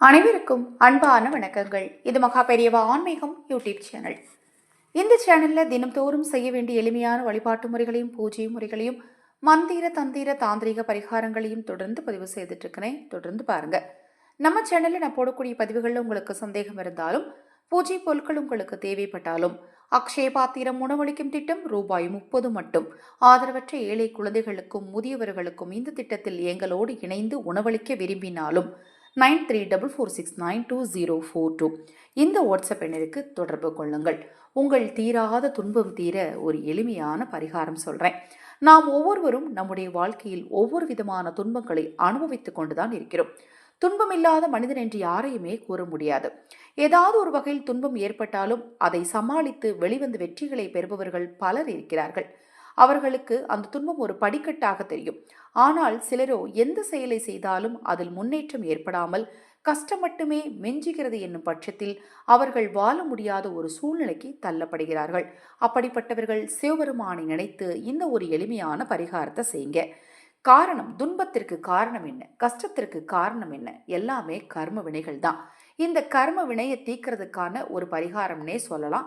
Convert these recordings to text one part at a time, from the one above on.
அனைவருக்கும் அன்பான வணக்கங்கள். இது மகா பெரியவா ஆன்மீகம் யூடியூப் சேனல். இந்த சேனலில் தினம்தோறும் செய்ய வேண்டிய எளிமையான வழிபாட்டு முறைகளையும் பூஜை முறைகளையும் மந்திர தந்திர தாந்திரிக பரிகாரங்களையும் தொடர்ந்து பதிவு செய்துட்டு இருக்கிறேன். தொடர்ந்து பாருங்க. நம்ம சேனலில் நான் போடக்கூடிய பதிவுகளில் உங்களுக்கு சந்தேகம் இருந்தாலும், பூஜை பொருட்கள் உங்களுக்கு தேவைப்பட்டாலும், அக்ஷய பாத்திரம் உணவளிக்கும் திட்டம் ரூபாய் 30 மட்டும். ஆதரவற்ற ஏழை குழந்தைகளுக்கும் முதியவர்களுக்கும் இந்த திட்டத்தில் எங்களோடு இணைந்து உணவளிக்க விரும்பினாலும் 9344692042 இந்த வாட்ஸ்அப் எண்ணிற்கு தொடர்பு கொள்ளுங்கள். உங்கள் தீராத துன்பம் தீர ஒரு எளிமையான பரிகாரம் சொல்கிறேன். நாம் ஒவ்வொருவரும் நம்முடைய வாழ்க்கையில் ஒவ்வொரு விதமான துன்பங்களை அனுபவித்துக் கொண்டுதான் இருக்கிறோம். துன்பமில்லாத மனிதன் என்று யாரையுமே கூற முடியாது. ஏதாவது ஒரு வகையில் துன்பம் ஏற்பட்டாலும் அதை சமாளித்து வெளிவந்து வெற்றிகளை பெறுபவர்கள் பலர் இருக்கிறார்கள். அவர்களுக்கு அந்த துன்பம் ஒரு படிக்கட்டாக தெரியும். ஆனால் சிலரோ எந்த செயலை செய்தாலும் அதில் முன்னேற்றம் ஏற்படாமல் கஷ்டம் மட்டுமே மெஞ்சுகிறது என்னும் பட்சத்தில் அவர்கள் வாழ முடியாத ஒரு சூழ்நிலைக்கு தள்ளப்படுகிறார்கள். அப்படிப்பட்டவர்கள் சிவபெருமானை நினைத்து இந்த ஒரு எளிமையான பரிகாரத்தை செய்யுங்க. காரணம், துன்பத்திற்கு காரணம் என்ன, கஷ்டத்திற்கு காரணம் என்ன, எல்லாமே கர்ம வினைகள் தான். இந்த கர்ம வினையை தீக்கிறதுக்கான ஒரு பரிகாரம்னே சொல்லலாம்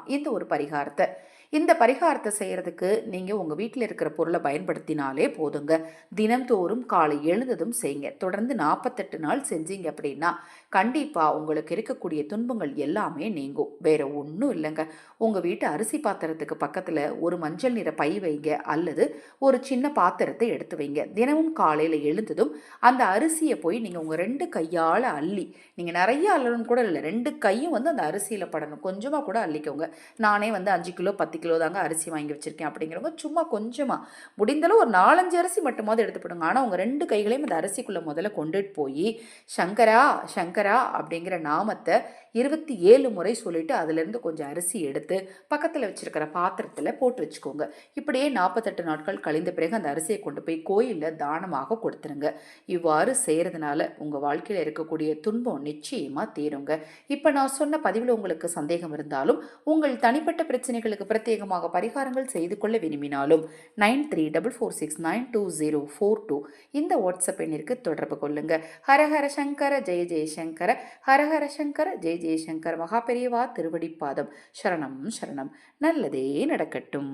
இந்த பரிகாரத்தை செய்யறதுக்கு நீங்க உங்க வீட்டில் இருக்கிற பொருளை பயன்படுத்தினாலே போதுங்க. தினம்தோறும் காலை எழுந்ததும் செய்யுங்க. தொடர்ந்து 48 நாள் செஞ்சீங்க அப்படின்னா கண்டிப்பா உங்களுக்கு இருக்கக்கூடிய துன்பங்கள் எல்லாமே நீங்கும். வேற ஒன்றும் இல்லைங்க. உங்க வீட்டு அரிசி பாத்திரத்துக்கு பக்கத்துல ஒரு மஞ்சள் நிற பை வைங்க, அல்லது ஒரு சின்ன பாத்திரத்தை எடுத்து வைங்க. தினமும் காலையில எழுந்ததும் அந்த அரிசியை போய் நீங்க உங்க 2 கையால அள்ளி, நீங்க நிறைய அள்ளணும் கூட இல்லை, 2 கையும் அந்த அரிசியில படணும். கொஞ்சமா கூட அள்ளிக்கோங்க. நானே 5 கிலோ 10 கிலோ தாங்க அரிசி வாங்கி வச்சிருக்கேன் அப்படிங்கிறவங்க சும்மா கொஞ்சமா, முடிந்தாலும் ஒரு 4-5 அரிசி மட்டுமாவது எடுத்துப்படுங்க. ஆனால் உங்க 2 கைகளையும் அந்த அரிசிக்குள்ள முதல்ல கொண்டுட்டு போய் சங்கரா சங்கரா அப்படிங்கிற நாமத்தை 27 முறை சொல்லிட்டு அதிலிருந்து கொஞ்சம் அரிசி எடுத்து பக்கத்தில் வச்சிருக்கிற பாத்திரத்தில் போட்டு வச்சுக்கோங்க. இப்படியே 48 நாட்கள் கழிந்த பிறகு அந்த அரிசியை கொண்டு போய் கோயிலில் தானமாக கொடுத்துருங்க. இவ்வாறு செய்யறதுனால உங்க வாழ்க்கையில் இருக்கக்கூடிய துன்பம் நிச்சயமா தீருங்க. இப்போ நான் சொன்ன பதிவில் உங்களுக்கு சந்தேகம் இருந்தாலும், உங்கள் தனிப்பட்ட பிரச்சனைகளுக்கு பிரத்யேகமாக பரிகாரங்கள் செய்து கொள்ள விரும்பினாலும் 9344692042 இந்த வாட்ஸ்அப் எண்ணிற்கு தொடர்பு கொள்ளுங்க. ஹரஹர சங்கர ஜெய ஜெயசங்கர, ஹரஹர சங்கர ஜெய ஜெயசங்கர். மகா பெரியவா திருவடிப்பாதம். சரணம் சரணம். நல்லதே நடக்கட்டும்.